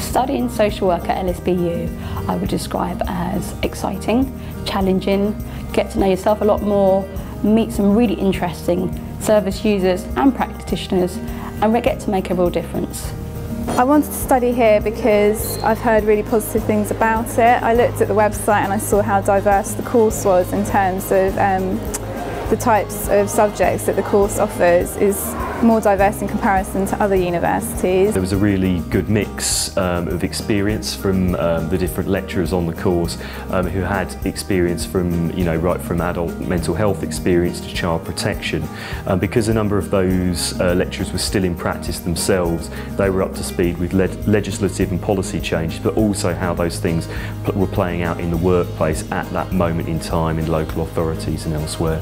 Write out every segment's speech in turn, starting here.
Studying social work at LSBU I would describe as exciting, challenging, get to know yourself a lot more, meet some really interesting service users and practitioners, and we get to make a real difference. I wanted to study here because I've heard really positive things about it. I looked at the website and I saw how diverse the course was in terms of the types of subjects that the course offers is more diverse in comparison to other universities. There was a really good mix of experience from the different lecturers on the course who had experience from, right from adult mental health experience to child protection. Because a number of those lecturers were still in practice themselves, they were up to speed with legislative and policy changes, but also how those things were playing out in the workplace at that moment in time in local authorities and elsewhere.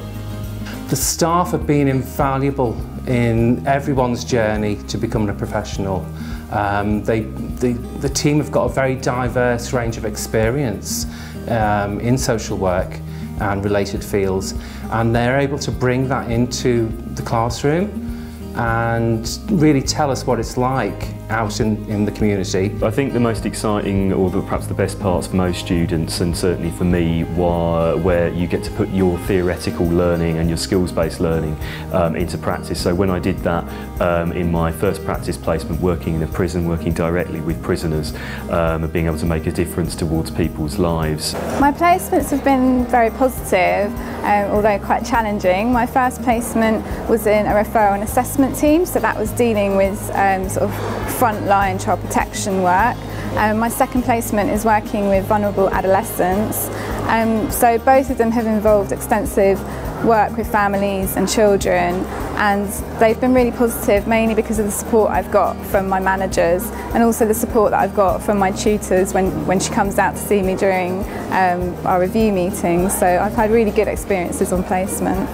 The staff have been invaluable in everyone's journey to becoming a professional. The team have got a very diverse range of experience in social work and related fields, and they're able to bring that into the classroom and really tell us what it's like out in the community. I think the most exciting, or perhaps the best parts for most students, and certainly for me, were where you get to put your theoretical learning and your skills-based learning into practice. So when I did that in my first practice placement, working in a prison, working directly with prisoners, and being able to make a difference towards people's lives. My placements have been very positive, although quite challenging. My first placement was in a referral and assessment team, so that was dealing with sort of frontline child protection work. My second placement is working with vulnerable adolescents. So both of them have involved extensive work with families and children, and they've been really positive, mainly because of the support I've got from my managers and also the support that I've got from my tutors when she comes out to see me during our review meetings. So I've had really good experiences on placement.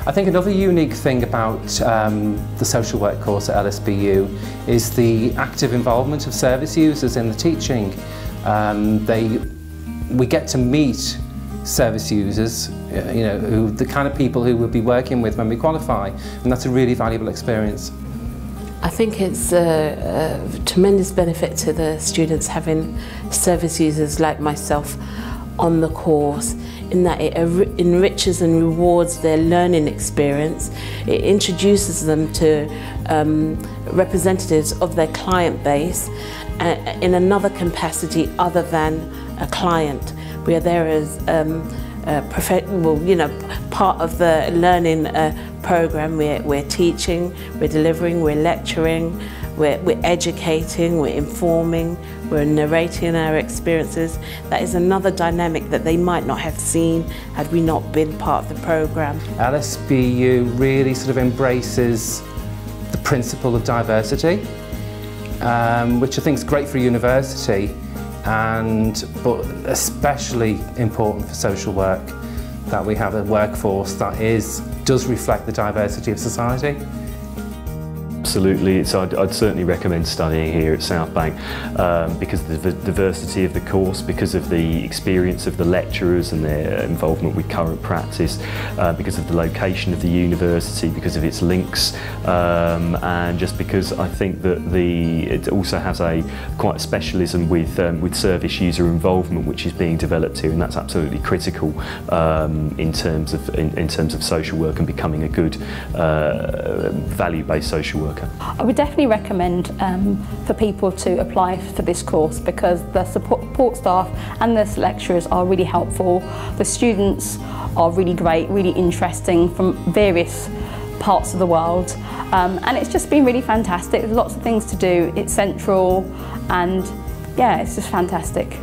I think another unique thing about the social work course at LSBU is the active involvement of service users in the teaching. We get to meet service users, the kind of people who we'll be working with when we qualify, and that's a really valuable experience. I think it's a tremendous benefit to the students having service users like myself on the course, in that it enriches and rewards their learning experience. It introduces them to representatives of their client base in another capacity other than a client. We are there as part of the learning program. We're teaching, we're delivering, we're lecturing, we're educating, we're informing, we're narrating our experiences. That is another dynamic that they might not have seen had we not been part of the program. LSBU really sort of embraces the principle of diversity, which I think is great for a university, but especially important for social work, that we have a workforce that does reflect the diversity of society. Absolutely, I'd certainly recommend studying here at South Bank because of the diversity of the course, because of the experience of the lecturers and their involvement with current practice, because of the location of the university, because of its links, and just because I think that it also has quite a specialism with service user involvement, which is being developed here, and that's absolutely critical in terms of social work and becoming a good value-based social worker. I would definitely recommend for people to apply for this course because the support staff and the lecturers are really helpful. The students are really great, really interesting from various parts of the world, and it's just been really fantastic. There's lots of things to do, it's central, and yeah, it's just fantastic.